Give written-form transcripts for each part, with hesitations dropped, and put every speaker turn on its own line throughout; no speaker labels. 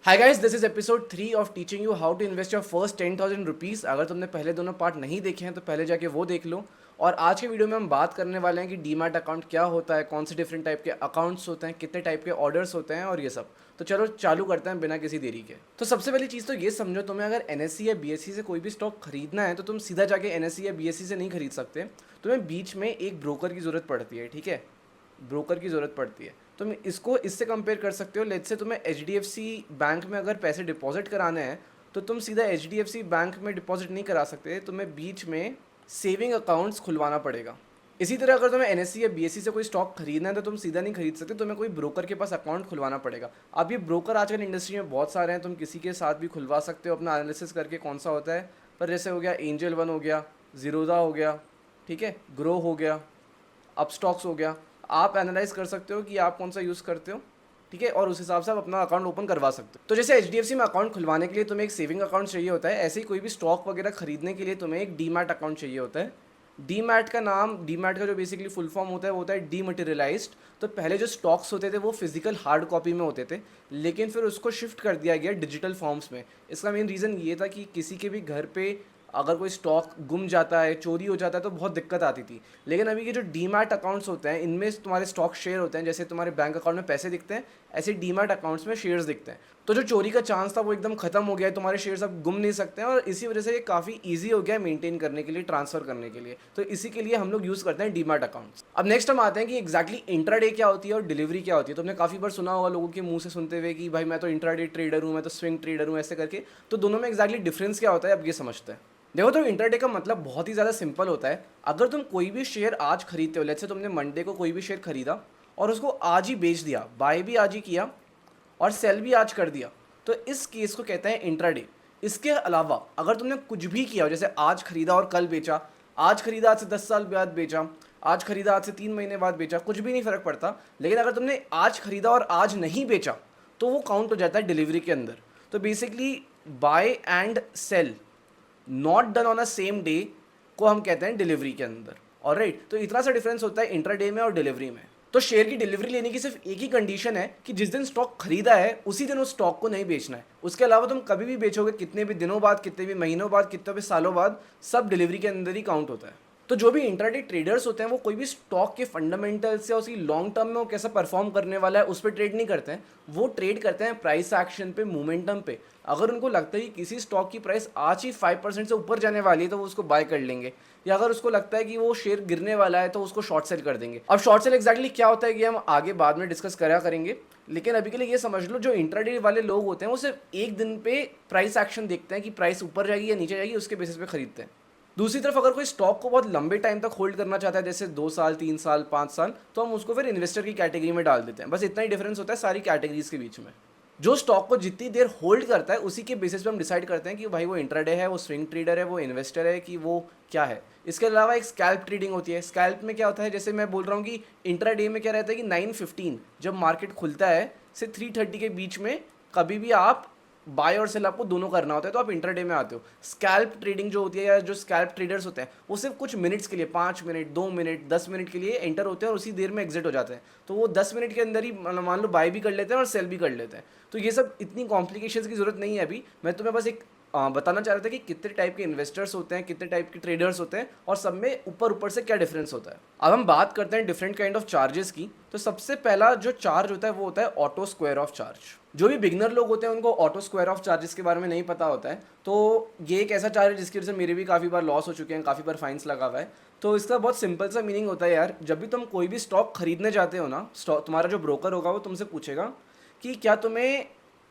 Hi guys, this is episode 3 of teaching you how to invest your first 10,000 rupees. अगर तुमने पहले दोनों part नहीं देखे हैं तो पहले जाके वो देख लो। और आज के वीडियो में हम बात करने वाले हैं कि डीमैट अकाउंट क्या होता है, कौन से डिफरेंट टाइप के अकाउंट्स होते हैं, कितने टाइप के ऑर्डर्स होते हैं और ये सब। तो चलो चालू करते हैं बिना किसी देरी के। तो सबसे पहली चीज़ तो ये समझो, तुम्हें अगर एनएससी या बीएससी से कोई भी स्टॉक खरीदना है तो तुम सीधा जाके एनएससी या बीएससी से नहीं खरीद सकते। तुम्हें बीच में एक ब्रोकर की ज़रूरत पड़ती है, ठीक है। ब्रोकर की ज़रूरत पड़ती है। तुम इसको इससे कंपेयर कर सकते हो। लेट्स से तुम्हें एचडीएफसी बैंक में अगर पैसे डिपॉजिट कराने हैं तो तुम सीधा एचडीएफसी बैंक में डिपॉजिट नहीं करा सकते, तुम्हें बीच में सेविंग अकाउंट्स खुलवाना पड़ेगा। इसी तरह अगर तुम्हें एनएससी या बीएससी से कोई स्टॉक खरीदना है तो तुम सीधा नहीं खरीद सकते, तुम्हें कोई ब्रोकर के पास अकाउंट खुलवाना पड़ेगा। अब ये ब्रोकर आजकल इंडस्ट्री में बहुत सारे हैं, तुम किसी के साथ भी खुलवा सकते हो अपना एनालिसिस करके कौन सा होता है। पर जैसे हो गया एंजल वन हो गया, जीरोदा हो गया, ठीक है, ग्रो हो गया, अपस्टॉक्स हो गया। आप एनालाइज कर सकते हो कि आप कौन सा यूज़ करते हो, ठीक है, और उस हिसाब से आप अपना अकाउंट ओपन करवा सकते हो। तो जैसे एचडीएफसी में अकाउंट खुलवाने के लिए तुम्हें एक सेविंग अकाउंट चाहिए होता है, ऐसे ही कोई भी स्टॉक वगैरह खरीदने के लिए तुम्हें एक डीमैट अकाउंट चाहिए होता है। डीमैट का जो बेसिकली फुल फॉर्म होता है वो होता है डीमटेरियलाइज्ड। तो पहले जो स्टॉक्स होते थे वो फिजिकल हार्ड कॉपी में होते थे, लेकिन फिर उसको शिफ्ट कर दिया गया डिजिटल फॉर्म्स में। इसका मेन रीज़न ये था कि किसी के भी घर पे अगर कोई स्टॉक गुम जाता है, चोरी हो जाता है तो बहुत दिक्कत आती थी। लेकिन अभी के जो डीमैट अकाउंट्स होते हैं इनमें तुम्हारे स्टॉक शेयर होते हैं, जैसे तुम्हारे बैंक अकाउंट में पैसे दिखते हैं ऐसे डीमैट अकाउंट्स में शेयर्स दिखते हैं। तो जो चोरी का चांस था वो एकदम खत्म हो गया है, तुम्हारे शेयर्स अब गुम नहीं सकते हैं और इसी वजह से ये काफ़ी ईजी हो गया है मेंटेन करने के लिए, ट्रांसफर करने के लिए। तो इसी के लिए हम लोग यूज़ करते हैं डीमैट अकाउंट्स। अब नेक्स्ट हम आते हैं कि एक्जैक्टली इंट्राडे क्या होती है और डिलीवरी क्या होती है। तुमने काफ़ी बार सुना होगा लोगों के मुंह से सुनते हुए कि भाई मैं तो इंट्राडे ट्रेडर हूँ, मैं तो स्विंग ट्रेडर हूँ, ऐसे करके। तो दोनों में एक्जैक्टली डिफरेंस क्या होता है अब ये समझते हैं। देखो, तो इंटरडे का मतलब बहुत ही ज़्यादा सिंपल होता है। अगर तुम कोई भी शेयर आज खरीदते हो, लेट्स से तुमने मंडे को कोई भी शेयर खरीदा और उसको आज ही बेच दिया, बाय भी आज ही किया और सेल भी आज कर दिया, तो इस केस को कहते हैं इंट्राडे। इसके अलावा अगर तुमने कुछ भी किया हो, जैसे आज खरीदा और कल बेचा, आज खरीदा आज से 10 साल बाद बेचा, आज खरीदा आज से 3 महीने बाद बेचा, कुछ भी नहीं फ़र्क पड़ता। लेकिन अगर तुमने आज खरीदा और आज नहीं बेचा तो वो काउंट हो जाता है डिलीवरी के अंदर। तो basically buy and sell not done on a same day को हम कहते हैं डिलीवरी के अंदर। ऑलराइट, तो इतना सा डिफरेंस होता है इंट्राडे में और डिलीवरी में। तो शेयर की डिलीवरी लेने की सिर्फ एक ही कंडीशन है कि जिस दिन स्टॉक खरीदा है उसी दिन उस स्टॉक को नहीं बेचना है। उसके अलावा तुम कभी भी बेचोगे, कितने भी दिनों बाद, कितने भी महीनों बाद, कितने भी सालों बाद, सब डिलीवरी के अंदर ही काउंट होता है। तो जो भी इंट्राडे ट्रेडर्स होते हैं वो कोई भी स्टॉक के फंडामेंटल्स या उसकी लॉन्ग टर्म में वो कैसा परफॉर्म करने वाला है उस पर ट्रेड नहीं करते हैं। वो ट्रेड करते हैं प्राइस एक्शन पे, मोमेंटम पे। अगर उनको लगता है कि किसी स्टॉक की प्राइस आज ही 5% से ऊपर जाने वाली है तो वो उसको बाय कर लेंगे, या अगर उसको लगता है कि वो शेयर गिरने वाला है तो उसको शॉर्ट सेल कर देंगे। अब शॉर्ट सेल एक्जैक्टली क्या होता है कि हम आगे बाद में डिस्कस करा करेंगे, लेकिन अभी के लिए ये समझ लो, जो इंट्राडे वाले लोग होते हैं वो सिर्फ एक दिन पे प्राइस एक्शन देखते हैं कि प्राइस ऊपर जाएगी या नीचे जाएगी, उसके बेसिस पे खरीदते हैं। दूसरी तरफ अगर कोई स्टॉक को बहुत लंबे टाइम तक होल्ड करना चाहता है, जैसे 2 साल, 3 साल, 5 साल, तो हम उसको फिर इन्वेस्टर की कैटेगरी में डाल देते हैं। बस इतना ही डिफरेंस होता है सारी कैटेगरीज के बीच में। जो स्टॉक को जितनी देर होल्ड करता है उसी के बेसिस पे हम डिसाइड करते हैं कि भाई वो इंट्राडे है, वो स्विंग ट्रेडर है, वो इन्वेस्टर है, कि वो क्या है। इसके अलावा एक स्कैल्प ट्रेडिंग होती है। स्कैल्प में क्या होता है, जैसे मैं बोल रहा हूँ कि इंट्राडे में क्या रहता है कि 9:15 जब मार्केट खुलता है से 3:30 के बीच में कभी भी आप बाय और सेल आपको दोनों करना होता है, तो आप इंट्राडे में आते हो। स्कैल्प ट्रेडिंग जो होती है, या जो स्कैल्प ट्रेडर्स होते हैं, वो सिर्फ कुछ मिनट्स के लिए, 5 मिनट, 2 मिनट, 10 मिनट के लिए एंटर होते हैं और उसी देर में एग्जिट हो जाते हैं। तो वो 10 मिनट के अंदर ही मान लो बाय भी कर लेते हैं और सेल भी कर लेते हैं। तो ये सब इतनी कॉम्प्लिकेशंस की जरूरत नहीं है अभी। मैं तुम्हें बस एक बताना चाह रहा था कि कितने टाइप के इन्वेस्टर्स होते हैं, कितने टाइप के ट्रेडर्स होते हैं और सब में ऊपर ऊपर से क्या डिफरेंस होता है। अब हम बात करते हैं डिफरेंट काइंड ऑफ चार्जेस की। तो सबसे पहला जो चार्ज होता है वो होता है ऑटो स्क्वायर ऑफ चार्ज। जो भी बिगिनर लोग होते हैं उनको ऑटो स्क्वायर ऑफ चार्जेस के बारे में नहीं पता होता है। तो ये एक ऐसा चार्ज है जिसकी वजह से मेरे भी काफ़ी बार लॉस हो चुके हैं, काफ़ी बार फाइन्स लगा हुआ है। तो इसका बहुत सिंपल सा मीनिंग होता है यार, जब भी तुम कोई भी स्टॉक खरीदने जाते हो ना, स्टॉक तुम्हारा जो ब्रोकर होगा वो तुमसे पूछेगा कि क्या तुम्हें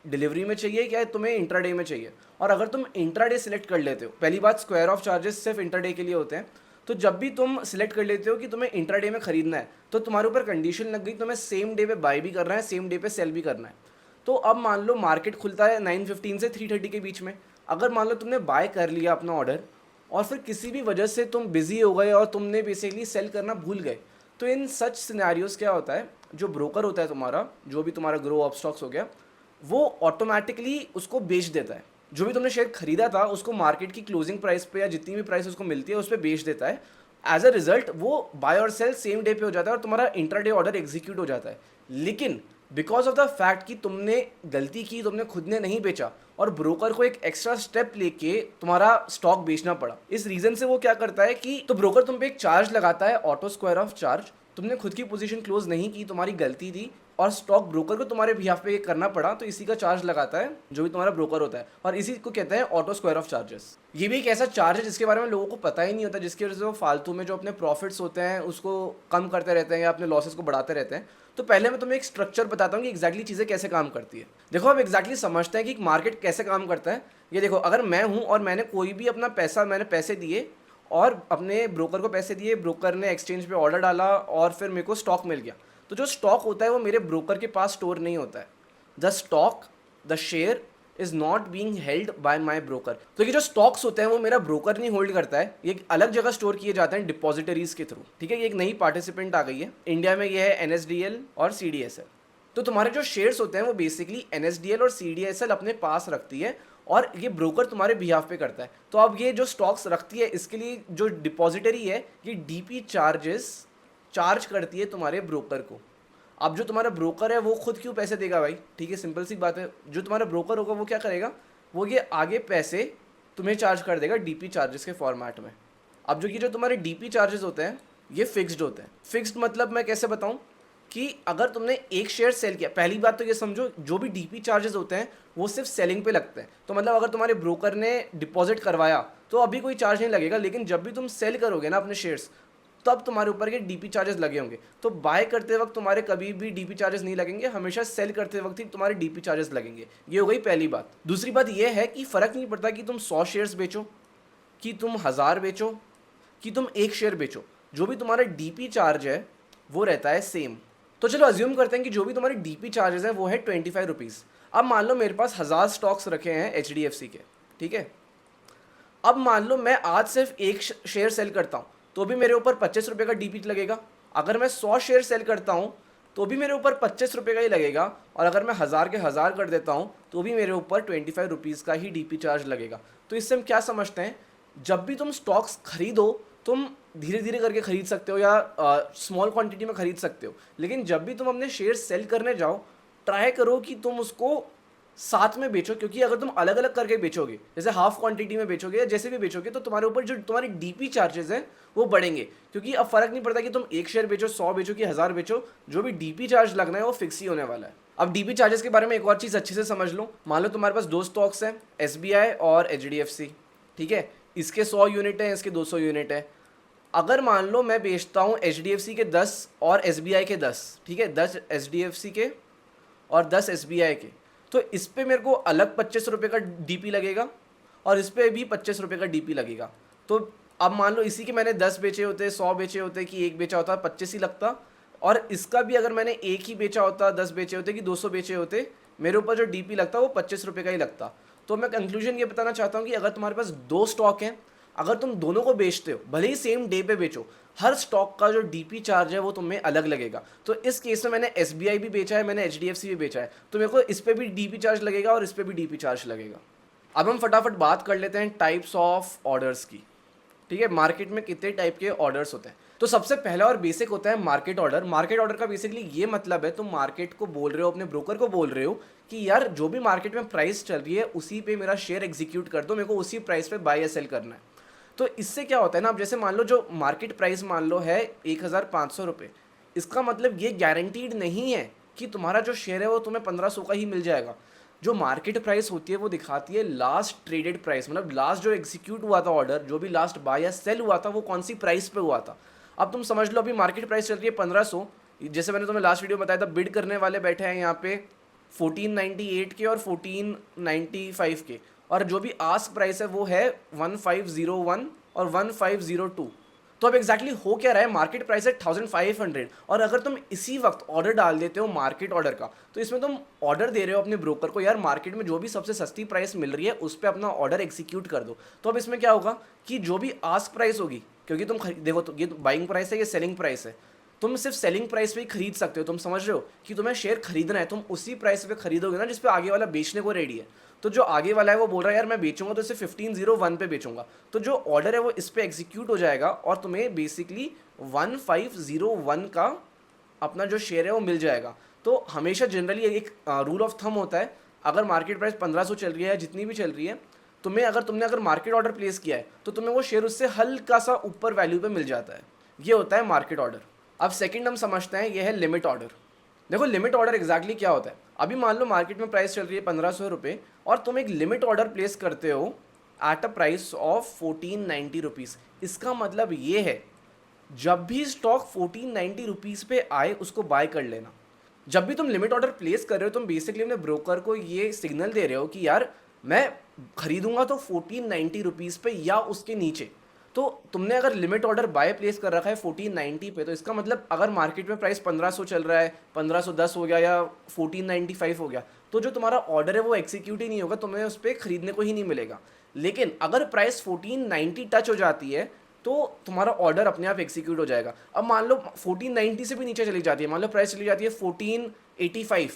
डिलीवरी में चाहिए, क्या तुम्हें इंट्राडे में चाहिए। और अगर तुम इंट्राडे सेलेक्ट कर लेते हो, पहली बात स्क्वायर ऑफ चार्जेस सिर्फ इंट्राडे के लिए होते हैं। तो जब भी तुम सिलेक्ट कर लेते हो कि तुम्हें इंट्राडे में खरीदना है तो तुम्हारे ऊपर कंडीशन लग गई, तुम्हें सेम डे पे बाय भी करना है, सेम डे पे सेल भी करना है। तो अब मान लो मार्केट खुलता है 9:15 से 3:30 के बीच में। अगर मान लो तुमने बाय कर लिया अपना ऑर्डर और फिर किसी भी वजह से तुम बिजी हो गए और तुमने बेसिकली सेल करना भूल गए, तो इन सच सिनेरियोज क्या होता है, जो ब्रोकर होता है तुम्हारा, जो भी तुम्हारा ग्रो अप स्टॉक्स हो गया, वो ऑटोमेटिकली उसको बेच देता है। जो भी तुमने शेयर खरीदा था उसको मार्केट की क्लोजिंग प्राइस पे या जितनी भी प्राइस उसको मिलती है उस पर बेच देता है। एज अ रिजल्ट वो बाय और सेल सेम डे पे हो जाता है और तुम्हारा इंट्राडे ऑर्डर एग्जीक्यूट हो जाता है। लेकिन बिकॉज ऑफ द फैक्ट कि तुमने गलती की, तुमने खुद ने नहीं बेचा और ब्रोकर को एक एक्स्ट्रा स्टेप लेके तुम्हारा स्टॉक बेचना पड़ा। इस रीजन से वो क्या करता है कि तो ब्रोकर तुम पे एक चार्ज लगाता है, ऑटो स्क्वायर ऑफ चार्ज। तुमने खुद की पोजीशन क्लोज नहीं की, तुम्हारी गलती थी और स्टॉक ब्रोकर को तुम्हारे बिहाफ पे ये करना पड़ा, तो इसी का चार्ज लगाता है जो भी तुम्हारा ब्रोकर होता है, और इसी को कहते हैं ऑटो स्क्वायर ऑफ चार्जेस। ये भी एक ऐसा चार्ज है जिसके बारे में लोगों को पता ही नहीं होता, जिसकी वजह से वो फालतू में जो अपने प्रॉफिट्स होते हैं उसको कम करते रहते हैं या अपने लॉसेस को बढ़ाते रहते हैं। तो पहले मैं तुम्हें एक स्ट्रक्चर बताता हूँ कि एग्जैक्टली चीज़ें कैसे काम करती है। देखो, अब एग्जैक्टली समझते हैं कि मार्केट कैसे काम करता है। ये देखो, अगर मैं हूँ और मैंने कोई भी अपना पैसा, मैंने पैसे दिए और अपने ब्रोकर को पैसे दिए, ब्रोकर ने एक्सचेंज पे ऑर्डर डाला और फिर मेरे को स्टॉक मिल गया। तो जो स्टॉक होता है वो मेरे ब्रोकर के पास स्टोर नहीं होता है। The stock, the share is not being held by my broker. तो ये जो स्टॉक्स होते हैं वो मेरा ब्रोकर नहीं होल्ड करता है, ये एक अलग जगह स्टोर किए जाते हैं डिपॉजिटरीज के थ्रू। ठीक है, ये एक नई पार्टिसिपेंट आ गई है इंडिया में, ये है NSDL और CDSL। तो तुम्हारे जो शेयर्स होते हैं वो बेसिकली NSDL और CDSL अपने पास रखती है और ये ब्रोकर तुम्हारे बिहाफ पे करता है। तो अब ये जो स्टॉक्स रखती है इसके लिए जो डिपॉजिटरी है ये DP चार्जेस चार्ज करती है तुम्हारे ब्रोकर को। अब जो तुम्हारा ब्रोकर है वो खुद क्यों पैसे देगा भाई? ठीक है, सिंपल सी बात है। जो तुम्हारा ब्रोकर होगा वो क्या करेगा, वो ये आगे पैसे तुम्हें चार्ज कर देगा DP चार्जेस के फॉर्मेट में। अब जो तुम्हारे DP चार्जेस होते हैं ये फिक्स्ड होते हैं। फिक्स्ड मतलब मैं कैसे बताऊं कि अगर तुमने एक शेयर सेल किया, पहली बात तो ये समझो जो भी DP चार्जेस होते हैं वो सिर्फ सेलिंग पे लगते हैं। तो मतलब अगर तुम्हारे ब्रोकर ने डिपॉजिट करवाया तो अभी कोई चार्ज नहीं लगेगा, लेकिन जब भी तुम सेल करोगे ना अपने शेयर्स तब तुम्हारे ऊपर के DP चार्जेस लगे होंगे। तो बाय करते वक्त तुम्हारे कभी भी DP चार्जेस नहीं लगेंगे, हमेशा सेल करते वक्त ही तुम्हारे DP चार्जेस लगेंगे। ये हो गई पहली बात। दूसरी बात ये है कि फ़र्क नहीं पड़ता कि तुम 100 शेयर्स बेचो, कि तुम 1000 बेचो, कि तुम एक शेयर बेचो, जो भी तुम्हारा DP चार्ज है वो रहता है सेम। तो चलो अज्यूम करते हैं कि जो भी तुम्हारे DP चार्जेस हैं वो है 25 रुपीज़। अब मान लो मेरे पास 1000 स्टॉक्स रखे हैं HDFC के, ठीक है। अब मान लो मैं आज सिर्फ एक शेयर सेल करता हूँ तो भी मेरे ऊपर 25 रुपये का DP लगेगा। अगर मैं 100 शेयर सेल करता हूँ तो भी मेरे ऊपर 25 रुपये का ही लगेगा, और अगर मैं 1000 के 1000 कर देता हूँ तो भी मेरे ऊपर 25 रुपीज़ का ही DP चार्ज लगेगा। तो इससे हम क्या समझते हैं, जब भी तुम स्टॉक्स खरीदो तुम धीरे धीरे करके खरीद सकते हो या स्मॉल क्वांटिटी में खरीद सकते हो, लेकिन जब भी तुम अपने शेयर सेल करने जाओ ट्राई करो कि तुम उसको साथ में बेचो, क्योंकि अगर तुम अलग अलग करके बेचोगे, जैसे हाफ क्वांटिटी में बेचोगे या जैसे भी बेचोगे, तो तुम्हारे ऊपर जो तुम्हारी DP चार्जेस हैं वो बढ़ेंगे। क्योंकि अब फर्क नहीं पड़ता कि तुम एक शेयर बेचो, 100 बेचो कि 1000 बेचो, जो भी DP चार्ज लगना है वो फिक्स ही होने वाला है। अब DP चार्जेस के बारे में एक और चीज़ अच्छे से समझ लो। मान लो तुम्हारे पास 2 स्टॉक्स हैं, SBI और HDFC, ठीक है। इसके 100 यूनिट हैं, इसके 200 यूनिट है। अगर मान लो मैं बेचता हूँ HDFC के 10 और SBI के 10, ठीक है, 10 HDFC के और 10 SBI के, तो इस पे मेरे को अलग 25 रुपये का DP लगेगा और इस पे भी 25 रुपये का DP लगेगा। तो अब मान लो इसी के मैंने 10 बेचे होते, 100 बेचे होते कि एक बेचा होता, 25 ही लगता, और इसका भी अगर मैंने एक ही बेचा होता, 10 बेचे होते कि 200 बेचे होते, मेरे ऊपर जो DP लगता वो 25 रुपये का ही लगता। तो मैं कंक्लूजन ये बताना चाहता हूँ कि अगर तुम्हारे पास 2 स्टॉक हैं, अगर तुम दोनों को बेचते हो, भले ही सेम डे पे बेचो, हर स्टॉक का जो DP चार्ज है वो तुम्हें अलग लगेगा। तो इस केस में मैंने SBI भी बेचा है, मैंने HDFC भी बेचा है, तो मेरे को इस पे भी DP चार्ज लगेगा और इस पे भी DP चार्ज लगेगा। अब हम फटाफट बात कर लेते हैं टाइप्स ऑफ ऑर्डर्स की, ठीक है। मार्केट में कितने टाइप के ऑर्डर्स होते हैं? तो सबसे पहला और बेसिक होता है मार्केट ऑर्डर। मार्केट ऑर्डर का बेसिकली ये मतलब है, तुम मार्केट को बोल रहे हो, अपने ब्रोकर को बोल रहे हो कि यार जो भी मार्केट में प्राइस चल रही है उसी पे मेरा शेयर एग्जीक्यूट कर दो, मेरे को उसी प्राइस पे बाय या सेल करना है। तो इससे क्या होता है ना, अब जैसे मान लो जो मार्केट प्राइस मान लो है 1500 रुपये, इसका मतलब ये गारंटीड नहीं है कि तुम्हारा जो शेयर है वो तुम्हें 1500 का ही मिल जाएगा। जो मार्केट प्राइस होती है वो दिखाती है लास्ट ट्रेडेड प्राइस, मतलब लास्ट जो एग्जीक्यूट हुआ था ऑर्डर, जो भी लास्ट बाय या सेल हुआ था वो कौन सी प्राइस पे हुआ था। अब तुम समझ लो अभी मार्केट प्राइस चल रही है 1500, जैसे मैंने तुम्हें लास्ट वीडियो बताया था, बिड करने वाले बैठे हैं यहाँ पे 1498 के और 1495 के, और जो भी आस्क प्राइस है वो है 1501 और 1502। तो अब एग्जैक्टली हो क्या रहा है, मार्केट प्राइस है 1500, और अगर तुम इसी वक्त ऑर्डर डाल देते हो मार्केट ऑर्डर का, तो इसमें तुम ऑर्डर दे रहे हो अपने ब्रोकर को, यार मार्केट में जो भी सबसे सस्ती प्राइस मिल रही है उस पर अपना ऑर्डर एग्जीक्यूट कर दो। तो अब इसमें क्या होगा कि जो भी आस्क प्राइस होगी, क्योंकि तुम देखो तो ये बाइंग प्राइस है, ये सेलिंग प्राइस है, तुम सिर्फ सेलिंग प्राइस पे ही खरीद सकते हो। तुम समझ रहे हो कि तुम्हें शेयर खरीदना है, तुम उसी प्राइस पे खरीदोगे ना जिस पे आगे वाला बेचने को रेडी है। तो जो आगे वाला है वो बोल रहा है यार मैं बेचूंगा तो इसे 1501 पे बेचूंगा, तो जो ऑर्डर है वो इस पे एग्जीक्यूट हो जाएगा और तुम्हें बेसिकली 1501 का अपना जो शेयर है वो मिल जाएगा। तो हमेशा जनरली एक रूल ऑफ थम होता है, अगर मार्केट प्राइस 1500 चल रही है या जितनी भी चल रही है, तुम्हें अगर मार्केट ऑर्डर प्लेस किया है तो तुम्हें वो शेयर उससे हल्का सा ऊपर वैल्यू पे मिल जाता है। ये होता है मार्केट ऑर्डर। अब सेकंड हम समझते हैं, ये है लिमिट ऑर्डर। देखो लिमिट ऑर्डर एग्जैक्टली क्या होता है। अभी मान लो मार्केट में प्राइस चल रही है 1500 रुपये और तुम एक लिमिट ऑर्डर प्लेस करते हो at a price of 1490 rupees. इसका मतलब ये है जब भी स्टॉक 1490 रुपीज़ पे आए उसको बाय कर लेना। जब भी तुम लिमिट ऑर्डर प्लेस कर रहे हो तुम बेसिकली अपने ब्रोकर को ये सिग्नल दे रहे हो कि यार मैं खरीदूंगा तो 1490 रुपीज़ पे या उसके नीचे। तो तुमने अगर लिमिट ऑर्डर बाय प्लेस कर रखा है 1490 पे, तो इसका मतलब अगर मार्केट में प्राइस 1500 चल रहा है, 1510 हो गया या 1495 हो गया, तो जो तुम्हारा ऑर्डर है वो एग्जीक्यूट ही नहीं होगा, तुम्हें उस पर खरीदने को ही नहीं मिलेगा। लेकिन अगर प्राइस 1490 टच हो जाती है तो तुम्हारा ऑर्डर अपने आप एग्जीक्यूट हो जाएगा। अब मान लो 1490 से भी नीचे चली जाती है, मान लो प्राइस चली जाती है 1485,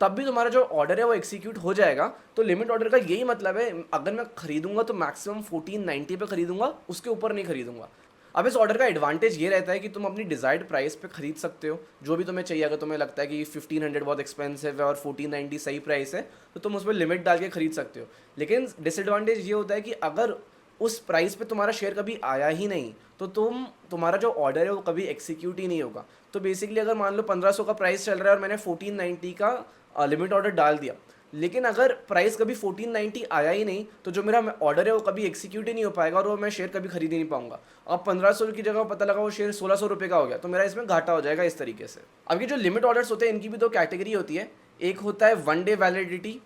तब भी तुम्हारा जो ऑर्डर है वो एग्जीक्यूट हो जाएगा। तो लिमिट ऑर्डर का यही मतलब है, अगर मैं खरीदूंगा तो मैक्सिमम 1490 पे खरीदूंगा, उसके ऊपर नहीं खरीदूंगा। अब इस ऑर्डर का एडवांटेज ये रहता है कि तुम अपनी डिजायर्ड प्राइस पे खरीद सकते हो जो भी तुम्हें चाहिए। अगर तुम्हें लगता है कि 1500 बहुत एक्सपेंसिव है और 1490 सही प्राइस है तो तुम उस पर लिमिट डाल के खरीद सकते हो। लेकिन डिसएडवांटेज ये होता है कि अगर उस प्राइस पे तुम्हारा शेयर कभी आया ही नहीं तो तुम्हारा जो ऑर्डर है वो कभी एक्सिक्यूट ही नहीं होगा। तो बेसिकली अगर मान लो 1500 का प्राइस चल रहा है और मैंने 1490 का लिमिट ऑर्डर डाल दिया, लेकिन अगर प्राइस कभी 1490 आया ही नहीं तो जो मेरा ऑर्डर है वो कभी एक्सिक्यूट ही नहीं हो पाएगा और वो मैं शेयर कभी खरीद ही नहीं पाऊंगा। अब 1500 की जगह पता लगा वो शेयर 1600 रुपये का हो गया तो मेरा इसमें घाटा हो जाएगा इस तरीके से। अब ये जो लिमिट ऑर्डर्स होते हैं इनकी भी दो कैटेगरी होती है। एक होता है 1 डे वैलिडिटी,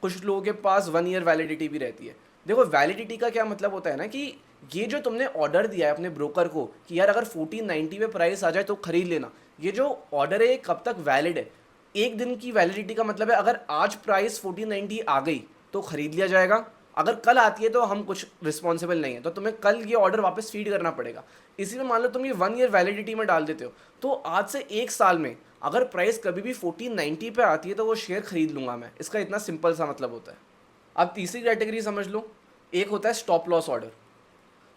कुछ लोगों के पास 1 ईयर वैलिडिटी भी रहती है। देखो वैलिडिटी का क्या मतलब होता है ना कि ये जो तुमने ऑर्डर दिया है अपने ब्रोकर को कि यार अगर 1490 पे प्राइस आ जाए तो खरीद लेना, ये जो ऑर्डर है ये कब तक वैलिड है। एक दिन की वैलिडिटी का मतलब है अगर आज प्राइस 1490 आ गई तो खरीद लिया जाएगा, अगर कल आती है तो हम कुछ रिस्पॉन्सिबल नहीं है, तो तुम्हें कल ये ऑर्डर वापस फीड करना पड़ेगा। इसी में मान लो तुम ये 1 ईयर वैलिडिटी में डाल देते हो तो आज से 1 साल में अगर प्राइस कभी भी 1490 पे आती है तो वो शेयर खरीद लूंगा मैं। इसका इतना सिंपल सा मतलब होता है। अब तीसरी कैटेगरी समझ लो, एक होता है stop loss order.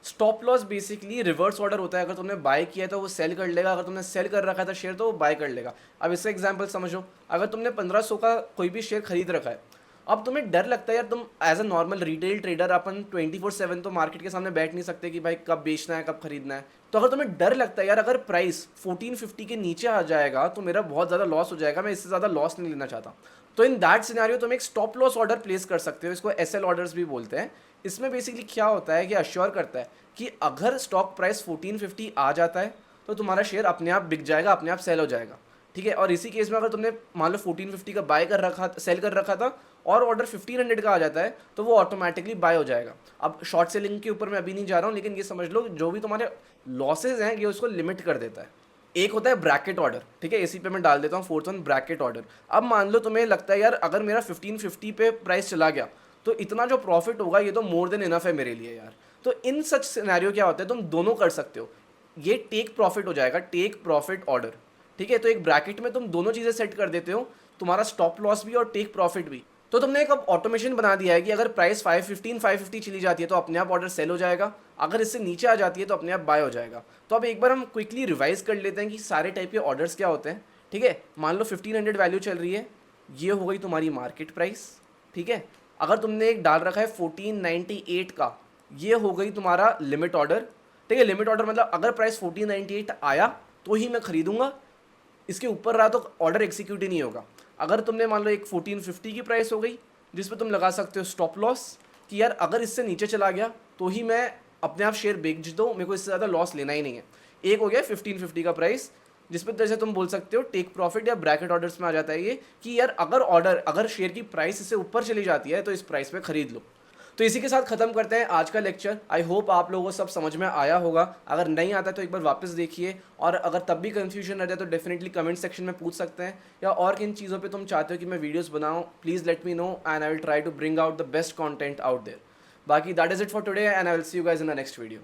Stop loss basically reverse order होता है, अगर तुमने बाय किया है तो वो सेल कर लेगा, अगर तुमने सेल कर रखा था शेयर तो वो बाय कर लेगा। अब इसका एग्जांपल समझो, अगर तुमने 1500 का कोई भी शेयर खरीद रखा है, अब तुम्हें डर लगता है यार, तुम as a normal retail trader अपन 24/7 तो मार्केट के सामने बैठ नहीं सकते कि भाई कब बेचना है कब खरीदना है। तो अगर तुम्हें डर लगता है यार अगर प्राइस 1450 के नीचे आ जाएगा तो मेरा बहुत ज़्यादा लॉस हो जाएगा, मैं इससे ज़्यादा लॉस नहीं लेना चाहता, तो इन दैट सिनेरियो तुम एक स्टॉप लॉस ऑर्डर प्लेस कर सकते हो। इसको एसएल ऑर्डर्स भी बोलते हैं। इसमें बेसिकली क्या होता है कि अश्योर करता है कि अगर स्टॉक प्राइस 1450 आ जाता है तो तुम्हारा शेयर अपने आप बिक जाएगा, अपने आप सेल हो जाएगा। ठीक है, और इसी केस में अगर तुमने मान लो 1450 का बाय कर रखा सेल कर रखा था और ऑर्डर 1500 का आ जाता है तो वो ऑटोमेटिकली बाय हो जाएगा। अब शॉर्ट सेलिंग के ऊपर मैं अभी नहीं जा रहा हूँ, लेकिन ये समझ लो जो भी तुम्हारे लॉसेज हैं ये उसको लिमिट कर देता है। एक होता है ब्रैकेट ऑर्डर, ठीक है, इसी पे मैं डाल देता हूँ फोर्थ वन ब्रैकेट ऑर्डर। अब मान लो तुम्हें लगता है यार अगर मेरा 1550 पे प्राइस चला गया तो इतना जो प्रॉफिट होगा ये तो मोर देन इनफ है मेरे लिए यार। तो इन सच सिनेरियो क्या होता है, तुम दोनों कर सकते हो, ये टेक प्रॉफिट हो जाएगा, टेक प्रॉफिट ऑर्डर। ठीक है, तो एक ब्रैकेट में तुम दोनों चीज़ें सेट कर देते हो, तुम्हारा स्टॉप लॉस भी और टेक प्रॉफिट भी। तो तुमने एक अब ऑटोमेशन बना दिया है कि अगर प्राइस 550 चली जाती है तो अपने आप ऑर्डर सेल हो जाएगा, अगर इससे नीचे आ जाती है तो अपने आप बाय हो जाएगा। तो अब एक बार हम क्विकली रिवाइज कर लेते हैं कि सारे टाइप के ऑर्डर्स क्या होते हैं। ठीक है, मान लो 1500 वैल्यू चल रही है, ये हो गई तुम्हारी मार्केट प्राइस। ठीक है, अगर तुमने एक डाल रखा है 1498 का, ये हो गई तुम्हारा लिमिट ऑर्डर। ठीक है, लिमिट ऑर्डर मतलब अगर प्राइस 1498 आया तो ही मैं खरीदूंगा, इसके ऊपर रहा तो ऑर्डर एग्जीक्यूट ही नहीं होगा। अगर तुमने मान लो एक 1450 की प्राइस हो गई जिस पे तुम लगा सकते हो स्टॉप लॉस कि यार अगर इससे नीचे चला गया तो ही मैं अपने आप शेयर बेच दो, मेरे को इससे ज़्यादा लॉस लेना ही नहीं है। एक हो गया 1550 का प्राइस जिस पे जैसे तुम बोल सकते हो टेक प्रॉफिट या ब्रैकेट ऑर्डर्स में आ जाता है ये कि यार अगर शेयर की प्राइस इससे ऊपर चली जाती है तो इस प्राइस पे खरीद लो। तो इसी के साथ खत्म करते हैं आज का लेक्चर। आई होप आप लोगों को सब समझ में आया होगा। अगर नहीं आता तो एक बार वापस देखिए, और अगर तब भी कंफ्यूजन रह जाए तो डेफिनेटली कमेंट सेक्शन में पूछ सकते हैं, या और किन चीज़ों पे तुम चाहते हो कि मैं वीडियोस बनाऊं, please let me know and I will try to bring out the best content out there. बाकी that is it for today and I will see you guys in the next video.